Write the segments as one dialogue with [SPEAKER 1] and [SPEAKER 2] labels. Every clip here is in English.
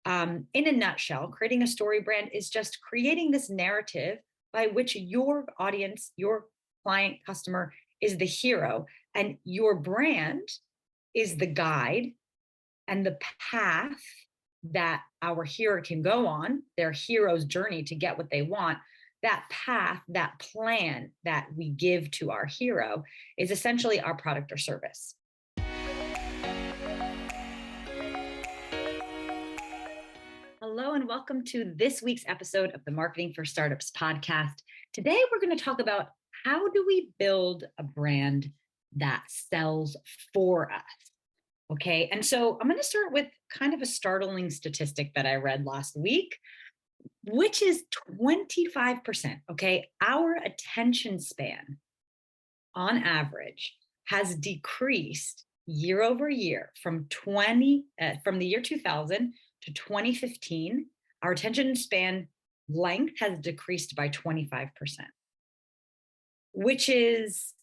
[SPEAKER 1] In a nutshell, creating a story brand is just creating this narrative by which your audience, your client, customer is the hero, and your brand is the guide and the path that our hero can go on, their hero's journey to get what they want. That path, that plan that we give to our hero is essentially our product or service. Hello, and welcome to this week's episode of the Marketing for Startups podcast. Today, we're going to talk about how do we build a brand that sells for us. Okay, and so I'm going to start with kind of a startling statistic that I read last week, which is 25%. Okay, our attention span on average has decreased year over year from the year 2000 to 2015. Our attention span length has decreased by 25%, which is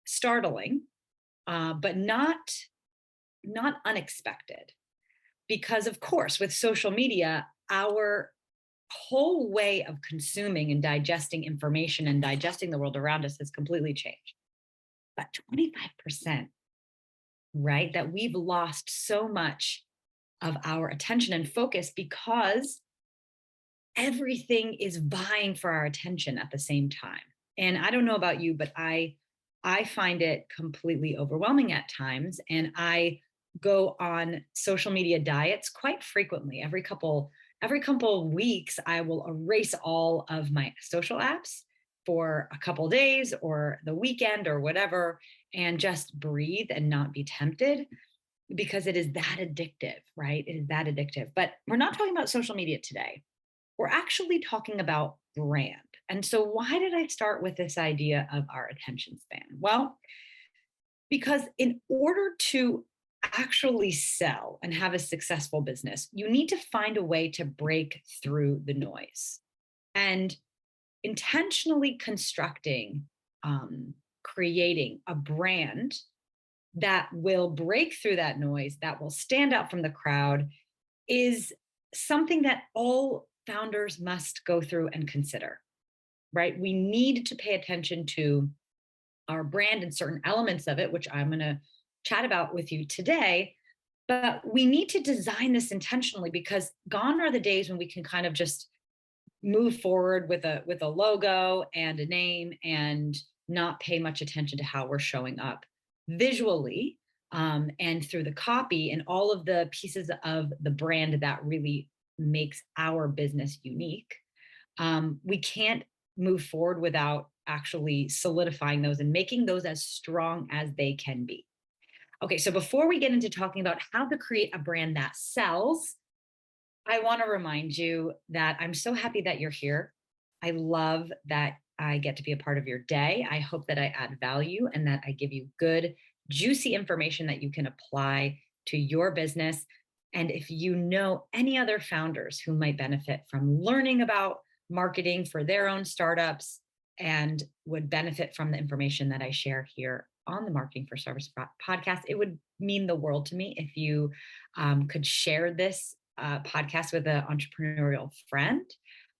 [SPEAKER 1] startling, but not unexpected. Because of course, with social media, our whole way of consuming and digesting information and digesting the world around us has completely changed. But 25%, right? That we've lost so much of our attention and focus because everything is vying for our attention at the same time. And I don't know about you, but I find it completely overwhelming at times. And I go on social media diets quite frequently. Every couple of weeks, I will erase all of my social apps for a couple of days or the weekend or whatever, and just breathe and not be tempted, because it is that addictive, right? It is that addictive. But we're not talking about social media today. We're actually talking about brand. And so why did I start with this idea of our attention span? Well, because in order to actually sell and have a successful business, you need to find a way to break through the noise. And intentionally constructing, creating a brand that will break through that noise, that will stand out from the crowd, is something that all founders must go through and consider, right? We need to pay attention to our brand and certain elements of it, which I'm going to chat about with you today. But we need to design this intentionally, because gone are the days when we can kind of just move forward with a logo and a name and not pay much attention to how we're showing up visually, and through the copy and all of the pieces of the brand that really makes our business unique. We can't move forward without actually solidifying those and making those as strong as they can be. Okay, so before we get into talking about how to create a brand that sells, I want to remind you that I'm so happy that you're here. I love that I get to be a part of your day. I hope that I add value and that I give you good, juicy information that you can apply to your business. And if you know any other founders who might benefit from learning about marketing for their own startups and would benefit from the information that I share here on the Marketing for Startups podcast, it would mean the world to me if you could share this podcast with an entrepreneurial friend,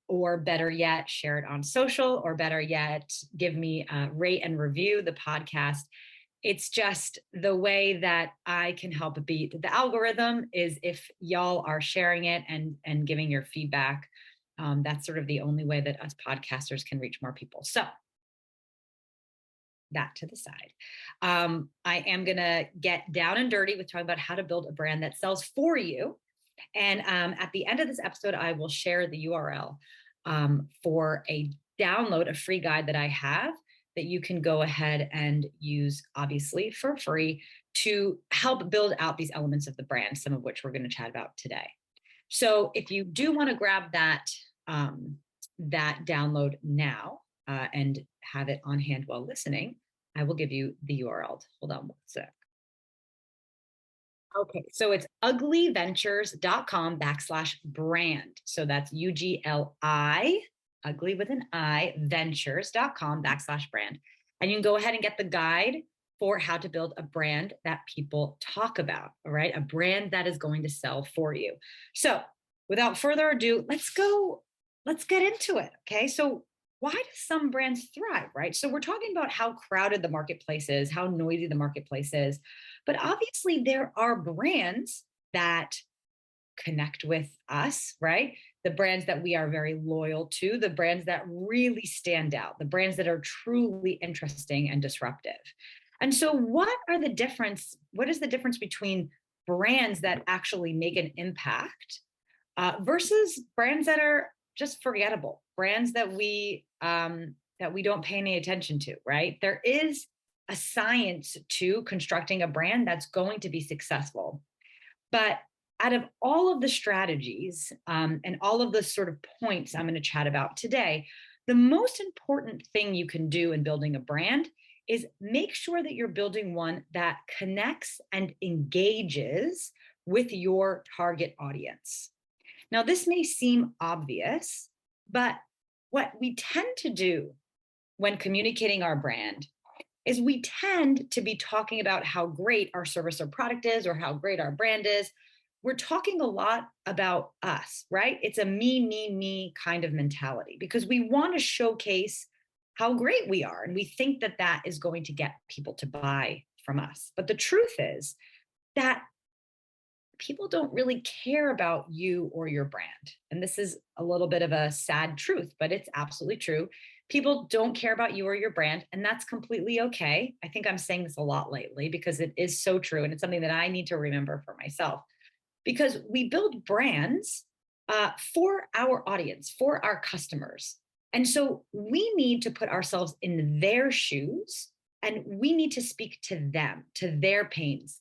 [SPEAKER 1] or better yet, share it on social, or better yet, give me a rate and review the podcast. It's just the way that I can help beat the algorithm is if y'all are sharing it and giving your feedback. That's sort of the only way that us podcasters can reach more people. So that to the side. I am going to get down and dirty with talking about how to build a brand that sells for you. And at the end of this episode, I will share the URL for a download, a free guide that I have that you can go ahead and use, obviously for free, to help build out these elements of the brand, some of which we're going to chat about today. So if you do want to grab that download now and have it on hand while listening, I will give you the URL. Hold on one sec. Okay, so it's uglyventures.com/brand. So that's UGLI, ugly with an I, ventures.com/brand. And you can go ahead and get the guide for how to build a brand that people talk about, all right? A brand that is going to sell for you. So without further ado, let's get into it. Okay. So why do some brands thrive, right? So we're talking about how crowded the marketplace is, how noisy the marketplace is. But obviously, there are brands that connect with us, right? The brands that we are very loyal to, the brands that really stand out, the brands that are truly interesting and disruptive. And so, what is the difference between brands that actually make an impact versus brands that are just forgettable, brands that we don't pay any attention to, right? There is a science to constructing a brand that's going to be successful. But out of all of the strategies and all of the sort of points I'm going to chat about today, the most important thing you can do in building a brand is make sure that you're building one that connects and engages with your target audience. Now, this may seem obvious, but what we tend to do when communicating our brand is we tend to be talking about how great our service or product is or how great our brand is. We're talking a lot about us, right? It's a me kind of mentality because we want to showcase how great we are. And we think that that is going to get people to buy from us. But the truth is that people don't really care about you or your brand. And this is a little bit of a sad truth, but it's absolutely true. People don't care about you or your brand, and that's completely okay. I think I'm saying this a lot lately because it is so true. And it's something that I need to remember for myself because we build brands for our audience, for our customers. And so we need to put ourselves in their shoes and we need to speak to them, to their pains,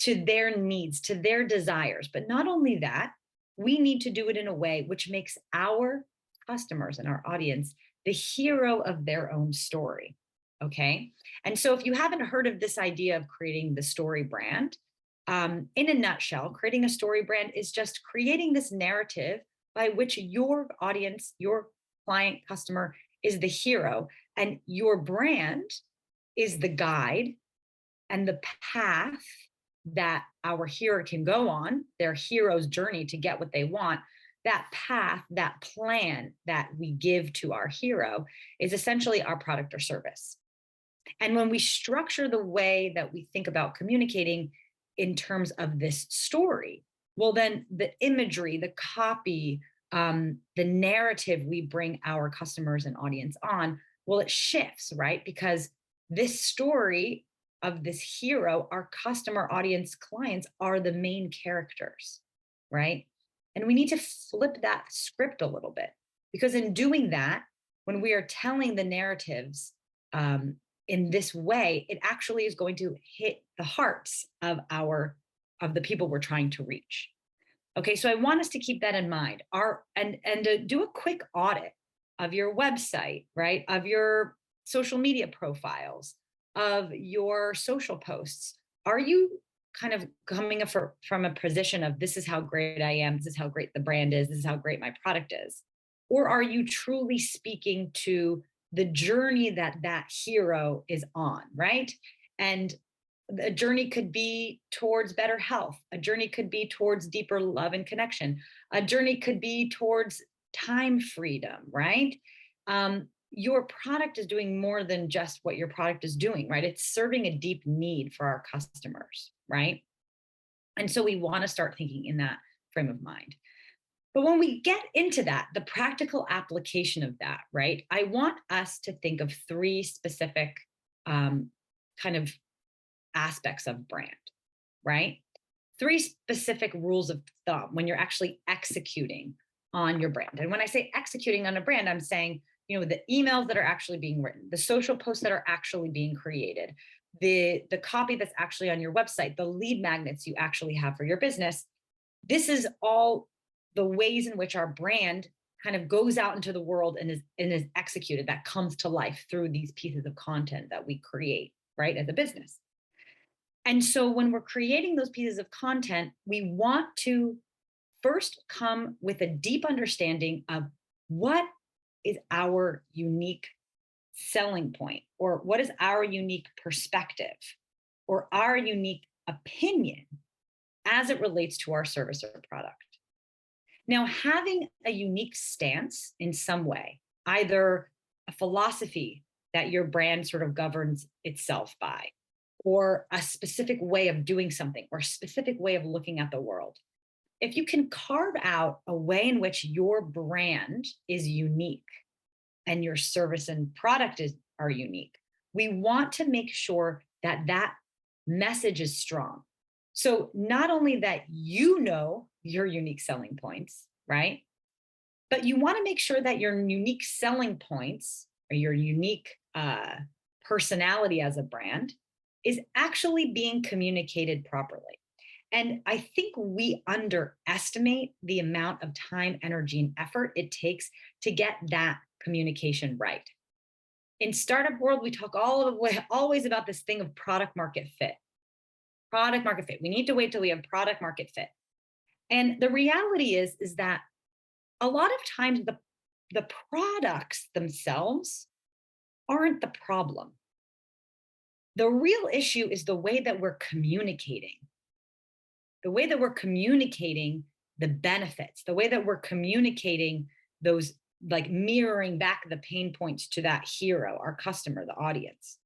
[SPEAKER 1] to their needs, to their desires. But not only that, we need to do it in a way which makes our customers and our audience the hero of their own story. Okay. And so if you haven't heard of this idea of creating the story brand, in a nutshell, creating a story brand is just creating this narrative by which your audience, your client, customer is the hero, and your brand is the guide and the path that our hero can go on, their hero's journey to get what they want. That path, that plan that we give to our hero is essentially our product or service. And when we structure the way that we think about communicating in terms of this story, well, then the imagery, the copy, the narrative we bring our customers and audience on, well, it shifts, right? Because this story of this hero, our customer, audience, clients are the main characters, right? And we need to flip that script a little bit because in doing that, when we are telling the narratives in this way, it actually is going to hit the hearts of the people we're trying to reach. Okay, so I want us to keep that in mind. And to do a quick audit of your website, right? Of your social media profiles, of your social posts. Are you kind of coming from a position of this is how great I am, this is how great the brand is, this is how great my product is? Or are you truly speaking to the journey that that hero is on, right? And a journey could be towards better health. A journey could be towards deeper love and connection. A journey could be towards time freedom, right? Your product is doing more than just what your product is doing, right? It's serving a deep need for our customers, right? And so we want to start thinking in that frame of mind. But when we get into that, the practical application of that, right? I want us to think of three specific kind of aspects of brand, right? Three specific rules of thumb when you're actually executing on your brand. And when I say executing on a brand, I'm saying, the emails that are actually being written, the social posts that are actually being created, the copy that's actually on your website, the lead magnets you actually have for your business. This is all the ways in which our brand kind of goes out into the world and is executed, that comes to life through these pieces of content that we create, right, as a business. And so when we're creating those pieces of content, we want to first come with a deep understanding of what is our unique selling point or what is our unique perspective, or our unique opinion as it relates to our service or product. Now, having a unique stance in some way, either a philosophy that your brand sort of governs itself by, or a specific way of doing something, or a specific way of looking at the world. If you can carve out a way in which your brand is unique and your service and product are unique, we want to make sure that that message is strong. So not only that you know your unique selling points, right? But you want to make sure that your unique selling points or your unique personality as a brand is actually being communicated properly. And I think we underestimate the amount of time, energy, and effort it takes to get that communication right. In startup world, we talk all the way always about this thing of product market fit. Product market fit. We need to wait till we have product market fit. And the reality is that a lot of times the products themselves aren't the problem. The real issue is the way that we're communicating, the way that we're communicating the benefits, the way that we're communicating those, like mirroring back the pain points to that hero, our customer, the audience,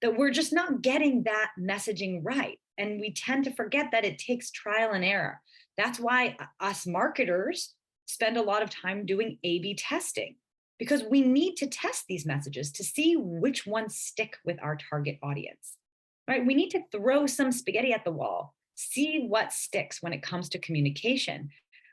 [SPEAKER 1] that we're just not getting that messaging right. And we tend to forget that it takes trial and error. That's why us marketers spend a lot of time doing A/B testing, because we need to test these messages to see which ones stick with our target audience, right? We need to throw some spaghetti at the wall, see what sticks when it comes to communication,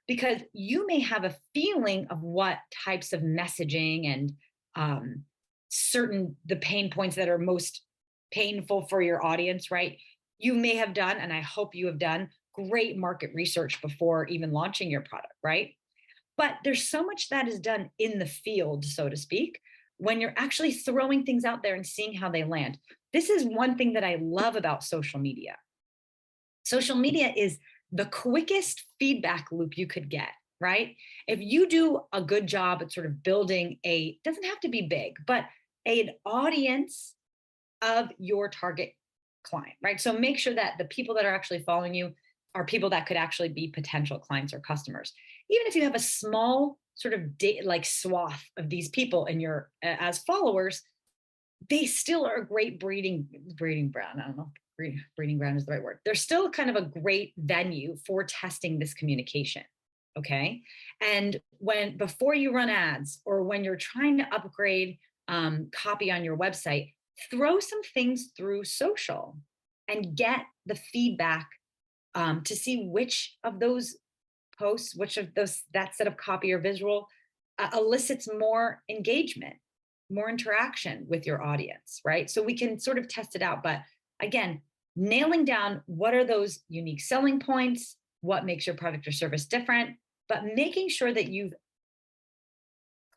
[SPEAKER 1] because you may have a feeling of what types of messaging and certain the pain points that are most painful for your audience, right? You may have done, and I hope you have done, great market research before even launching your product, right? But there's so much that is done in the field, so to speak, when you're actually throwing things out there and seeing how they land. This is one thing that I love about social media. Social media is the quickest feedback loop you could get, right? If you do a good job at sort of building doesn't have to be big, but an audience of your target client, right? So make sure that the people that are actually following you are people that could actually be potential clients or customers. Even if you have a small sort of like swath of these people in your as followers, they still are a great breeding ground. I don't know, breeding ground is the right word. They're still kind of a great venue for testing this communication. Okay. And before you run ads or when you're trying to upgrade copy on your website, throw some things through social and get the feedback to see which of those posts, which of those that set of copy or visual elicits more engagement, more interaction with your audience, right? So we can sort of test it out. But again, nailing down what are those unique selling points, what makes your product or service different, but making sure that you've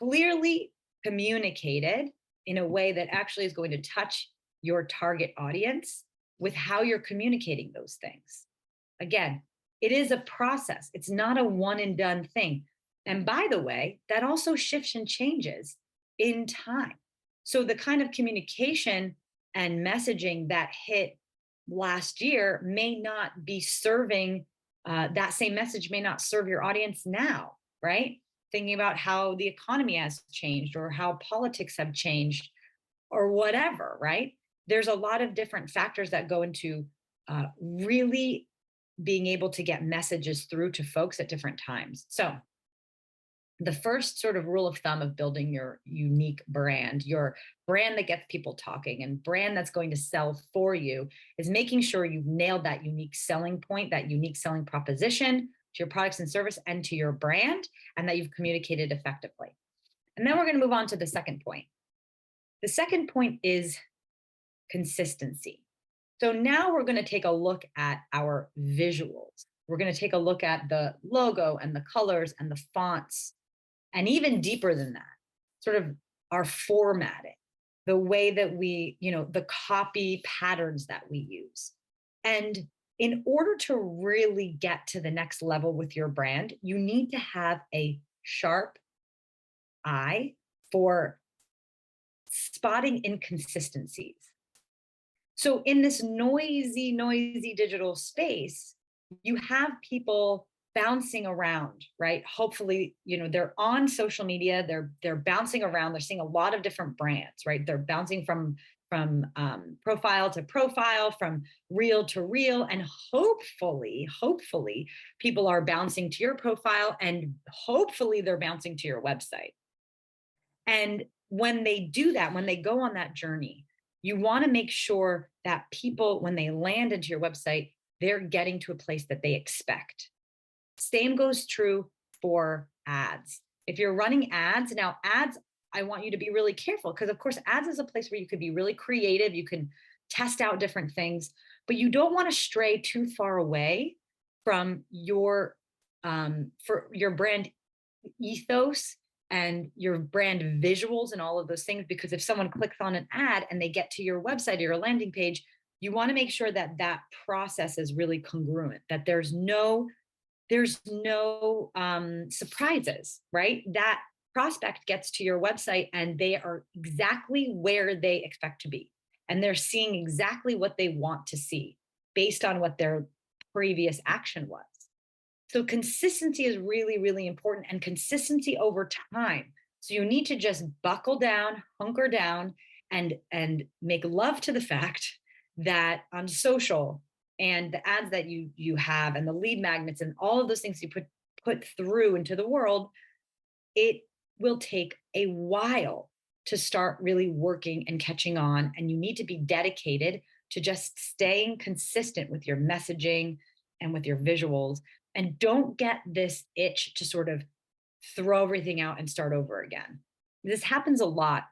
[SPEAKER 1] clearly communicated in a way that actually is going to touch your target audience with how you're communicating those things. Again, it is a process. It's not a one and done thing. And by the way, that also shifts and changes in time. So the kind of communication and messaging that hit last year may not be serving, that same message may not serve your audience now, right? Thinking about how the economy has changed or how politics have changed or whatever, right? There's a lot of different factors that go into really being able to get messages through to folks at different times. So the first sort of rule of thumb of building your unique brand, your brand that gets people talking and brand that's going to sell for you, is making sure you've nailed that unique selling point, that unique selling proposition to your products and service and to your brand, and that you've communicated effectively. And then we're going to move on to the second point. The second point is consistency. So now we're going to take a look at our visuals. We're going to take a look at the logo and the colors and the fonts, and even deeper than that, sort of our formatting, the way that we, the copy patterns that we use. And in order to really get to the next level with your brand, you need to have a sharp eye for spotting inconsistencies. So in this noisy digital space, you have people bouncing around, right? Hopefully, they're on social media, they're bouncing around, they're seeing a lot of different brands, right? They're bouncing from profile to profile, from reel to reel, and hopefully people are bouncing to your profile, and hopefully they're bouncing to your website. And when they do that, when they go on that journey, you want to make sure that people, when they land into your website, they're getting to a place that they expect. Same goes true for ads. If you're running ads, now ads, I want you to be really careful, because of course ads is a place where you could be really creative, you can test out different things, but you don't want to stray too far away from your for your brand ethos and your brand visuals and all of those things. Because if someone clicks on an ad and they get to your website or your landing page, you want to make sure that that process is really congruent, that there's no surprises, right? That prospect gets to your website and they are exactly where they expect to be, and they're seeing exactly what they want to see based on what their previous action was. So consistency is really, really important, and consistency over time. So you need to just buckle down, hunker down, and make love to the fact that on social and the ads that you have and the lead magnets and all of those things you put through into the world, it will take a while to start really working and catching on. And you need to be dedicated to just staying consistent with your messaging and with your visuals. And don't get this itch to sort of throw everything out and start over again. This happens a lot.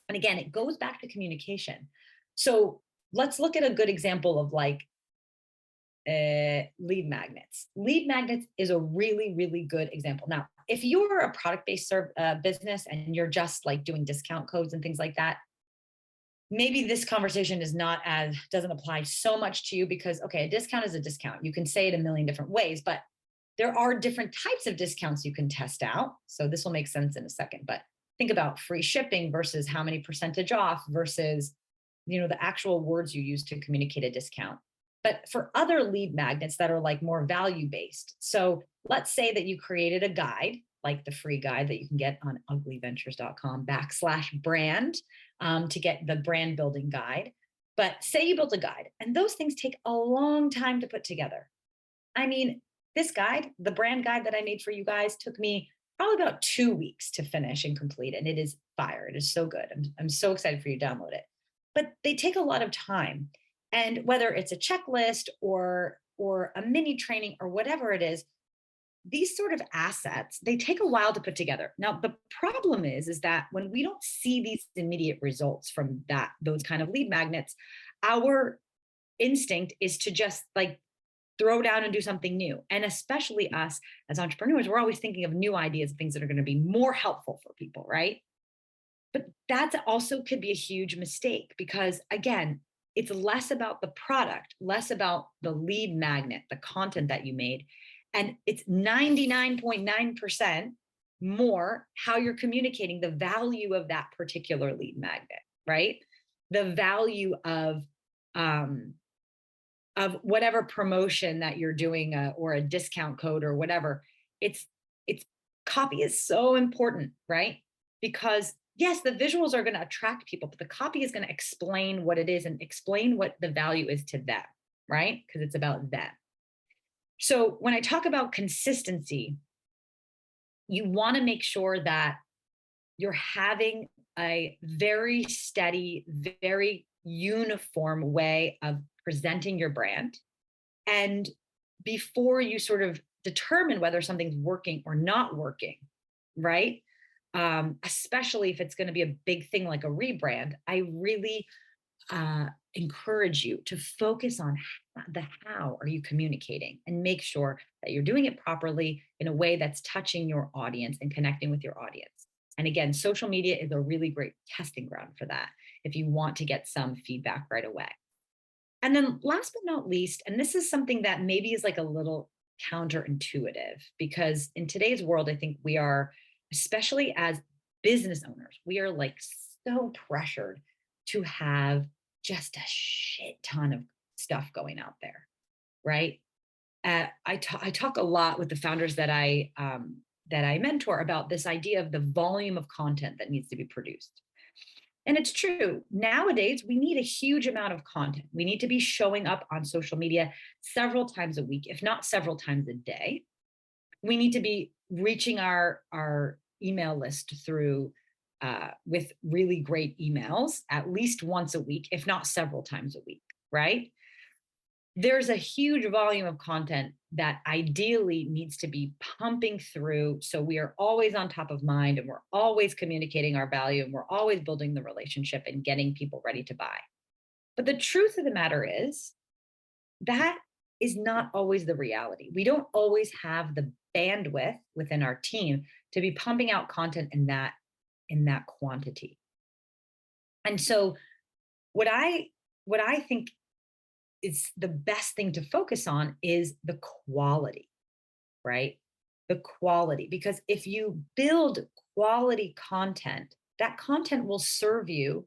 [SPEAKER 1] And again, it goes back to communication. So let's look at a good example of like lead magnets. Lead magnets is a really, really good example. Now, if you're a product-based business and you're just like doing discount codes and things like that, maybe this conversation doesn't apply so much to you, because okay, a discount is a discount. You can say it a million different ways, but there are different types of discounts you can test out. So this will make sense in a second, but think about free shipping versus how many percentage off versus the actual words you use to communicate a discount. But for other lead magnets that are like more value based, so let's say that you created a guide, like the free guide that you can get on uglyventures.com/brand, to get the brand building guide. But say you built a guide, and those things take a long time to put together. I mean, this guide, the brand guide that I made for you guys, took me probably about 2 weeks to finish and complete. And it is fire. It is so good. I'm so excited for you to download it. But they take a lot of time. And whether it's a checklist or a mini training or whatever it is, these sort of assets, they take a while to put together. Now, the problem is that when we don't see these immediate results from those kind of lead magnets, our instinct is to just like throw down and do something new. And especially us as entrepreneurs, we're always thinking of new ideas, things that are going to be more helpful for people, right? But that also could be a huge mistake, because again, it's less about the product, less about the lead magnet, the content that you made. And it's 99.9% more how you're communicating the value of that particular lead magnet, right? The value of whatever promotion that you're doing, or a discount code or whatever. It's copy is so important, right? Because yes, the visuals are going to attract people, but the copy is going to explain what it is and explain what the value is to them, right? Because it's about them. So when I talk about consistency, you want to make sure that you're having a very steady, very uniform way of presenting your brand. And before you sort of determine whether something's working or not working, right? Especially if it's going to be a big thing like a rebrand, I really encourage you to focus on the how are you communicating, and make sure that you're doing it properly in a way that's touching your audience and connecting with your audience. And again, social media is a really great testing ground for that if you want to get some feedback right away. And then last but not least, and this is something that maybe is like a little counterintuitive, because in today's world, I think we are, especially as business owners, we are like so pressured to have just a shit ton of stuff going out there, right? I talk a lot with the founders that I mentor about this idea of the volume of content that needs to be produced. And it's true. Nowadays, we need a huge amount of content. We need to be showing up on social media several times a week, if not several times a day. We need to be reaching our email list through with really great emails at least once a week, if not several times a week, right? There's a huge volume of content that ideally needs to be pumping through. So we are always on top of mind and we're always communicating our value and we're always building the relationship and getting people ready to buy. But the truth of the matter is that is not always the reality. We don't always have the bandwidth within our team to be pumping out content in that quantity. And so what I think is the best thing to focus on is the quality, right? The quality. Because if you build quality content, that content will serve you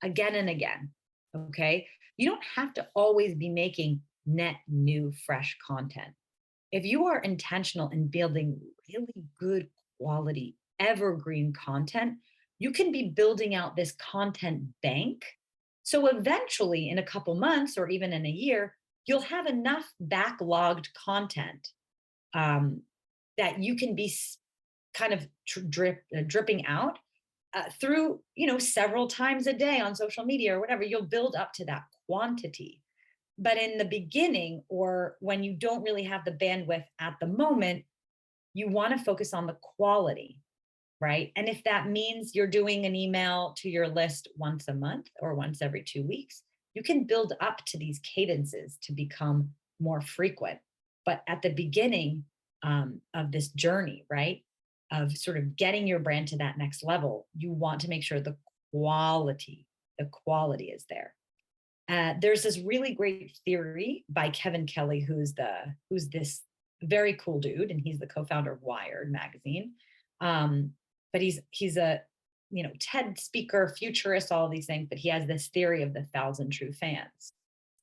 [SPEAKER 1] again and again. Okay. You don't have to always be making net new, fresh content. If you are intentional in building really good quality, evergreen content, you can be building out this content bank. So eventually, in a couple months or even in a year, you'll have enough backlogged content that you can be kind of dripping out through, several times a day on social media or whatever. You'll build up to that quantity. But in the beginning, or when you don't really have the bandwidth at the moment, you want to focus on the quality, right? And if that means you're doing an email to your list once a month or once every 2 weeks, you can build up to these cadences to become more frequent. But at the beginning of this journey, right, of sort of getting your brand to that next level, you want to make sure the quality is there. There's this really great theory by Kevin Kelly, who's this very cool dude, and he's the co-founder of Wired magazine. But he's a TED speaker, futurist, all of these things. But he has this theory of the 1,000 true fans,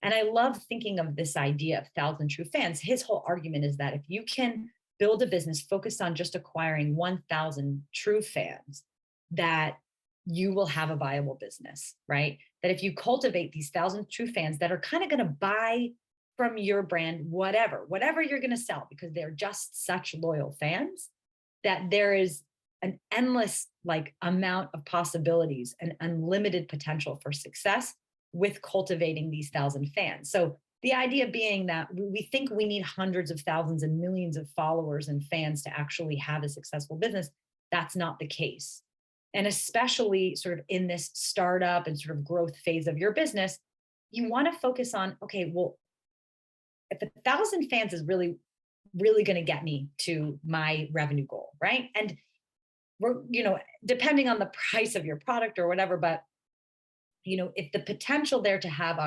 [SPEAKER 1] and I love thinking of this idea of 1,000 true fans. His whole argument is that if you can build a business focused on just acquiring 1,000 true fans, that you will have a viable business, right? That if you cultivate these 1,000 true fans that are kind of going to buy from your brand, whatever you're going to sell, because they're just such loyal fans, that there is an endless amount of possibilities and unlimited potential for success with cultivating these 1,000 fans. So the idea being that we think we need hundreds of thousands and millions of followers and fans to actually have a successful business. That's not the case. And especially sort of in this startup and sort of growth phase of your business, you want to focus on, okay, well, if 1,000 fans is really, really going to get me to my revenue goal, right? And we're, depending on the price of your product or whatever, but if the potential there to have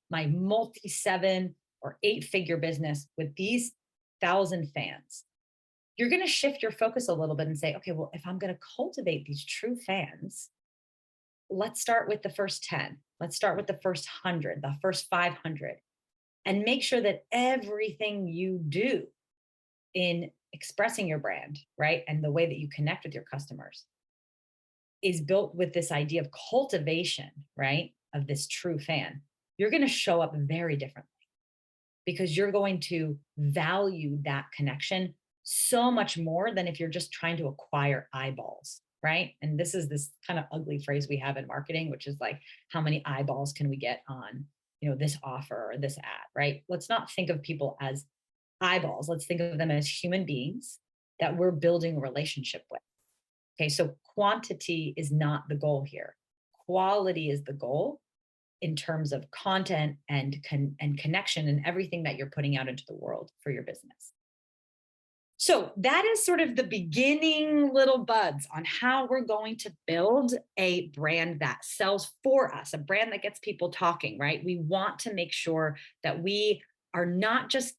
[SPEAKER 1] my multi-7 or 8-figure business with these 1,000 fans, you're going to shift your focus a little bit and say, okay, well, if I'm going to cultivate these true fans, let's start with the first 10. Let's start with the first 100, the first 500, and make sure that everything you do in expressing your brand, right, and the way that you connect with your customers is built with this idea of cultivation, right, of this true fan. You're going to show up very differently because you're going to value that connection so much more than if you're just trying to acquire eyeballs, right? And this is this kind of ugly phrase we have in marketing, which is like, how many eyeballs can we get on, this offer or this ad, right? Let's not think of people as eyeballs. Let's think of them as human beings that we're building a relationship with. Okay, so quantity is not the goal here. Quality is the goal in terms of content and connection and everything that you're putting out into the world for your business. So that is sort of the beginning little buds on how we're going to build a brand that sells for us, a brand that gets people talking, right? We want to make sure that we are not just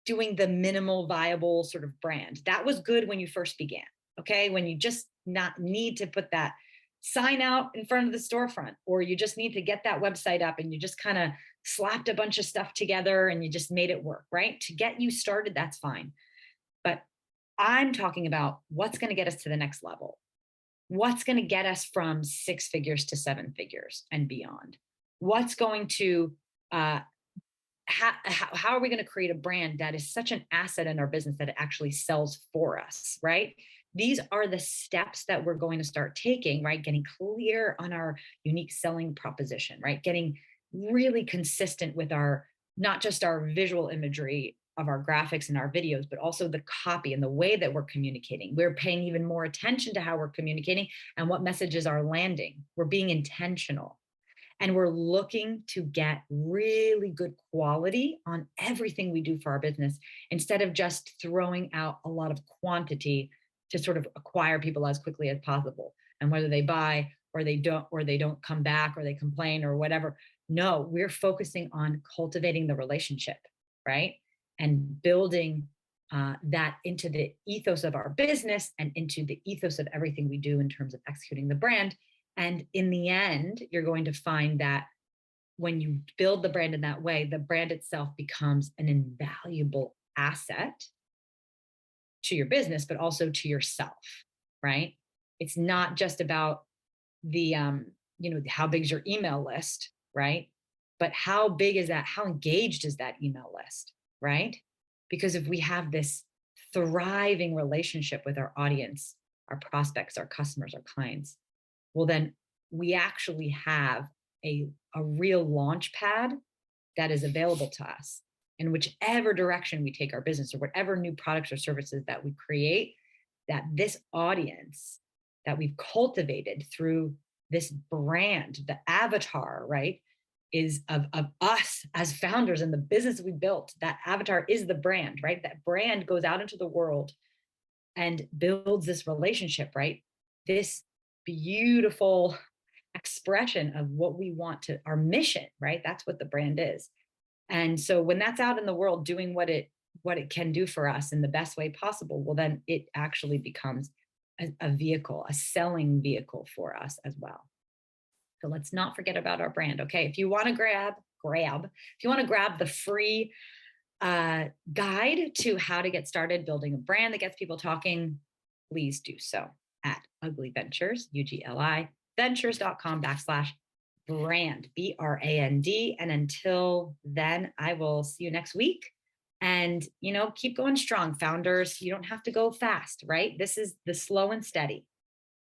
[SPEAKER 1] doing the minimal viable sort of brand. That was good when you first began, okay? When you just not need to put that sign out in front of the storefront, or you just need to get that website up and you just kind of slapped a bunch of stuff together and you just made it work, right? To get you started, that's fine. But I'm talking about what's going to get us to the next level. What's going to get us from 6 figures to 7 figures and beyond? What's going to, how are we going to create a brand that is such an asset in our business that it actually sells for us, right? These are the steps that we're going to start taking, right? Getting clear on our unique selling proposition, right? Getting really consistent with our, not just our visual imagery of our graphics and our videos, but also the copy and the way that we're communicating. We're paying even more attention to how we're communicating and what messages are landing. We're being intentional. And we're looking to get really good quality on everything we do for our business instead of just throwing out a lot of quantity to sort of acquire people as quickly as possible. And whether they buy or they don't come back or they complain or whatever. No, we're focusing on cultivating the relationship, right? And building that into the ethos of our business and into the ethos of everything we do in terms of executing the brand. And in the end, you're going to find that when you build the brand in that way, the brand itself becomes an invaluable asset to your business, but also to yourself, right? It's not just about the, how big's your email list, right? But how big is that? How engaged is that email list, right? Because if we have this thriving relationship with our audience, our prospects, our customers, our clients, well, then we actually have a real launch pad that is available to us in whichever direction we take our business or whatever new products or services that we create, that this audience that we've cultivated through this brand, the avatar, right, is of us as founders and the business we built. That avatar is the brand, right? That brand goes out into the world and builds this relationship, right? This beautiful expression of what we want to, our mission, right? That's what the brand is. And so when that's out in the world doing what it can do for us in the best way possible, well, then it actually becomes a vehicle, a selling vehicle for us as well. So let's not forget about our brand. Okay. If you want to grab the free guide to how to get started building a brand that gets people talking, please do so at Ugly Ventures, UGLI ventures.com/brand, BRAND. And until then, I will see you next week. And, keep going strong, founders. You don't have to go fast, right? This is the slow and steady.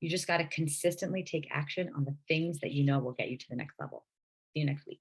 [SPEAKER 1] You just got to consistently take action on the things that will get you to the next level. See you next week.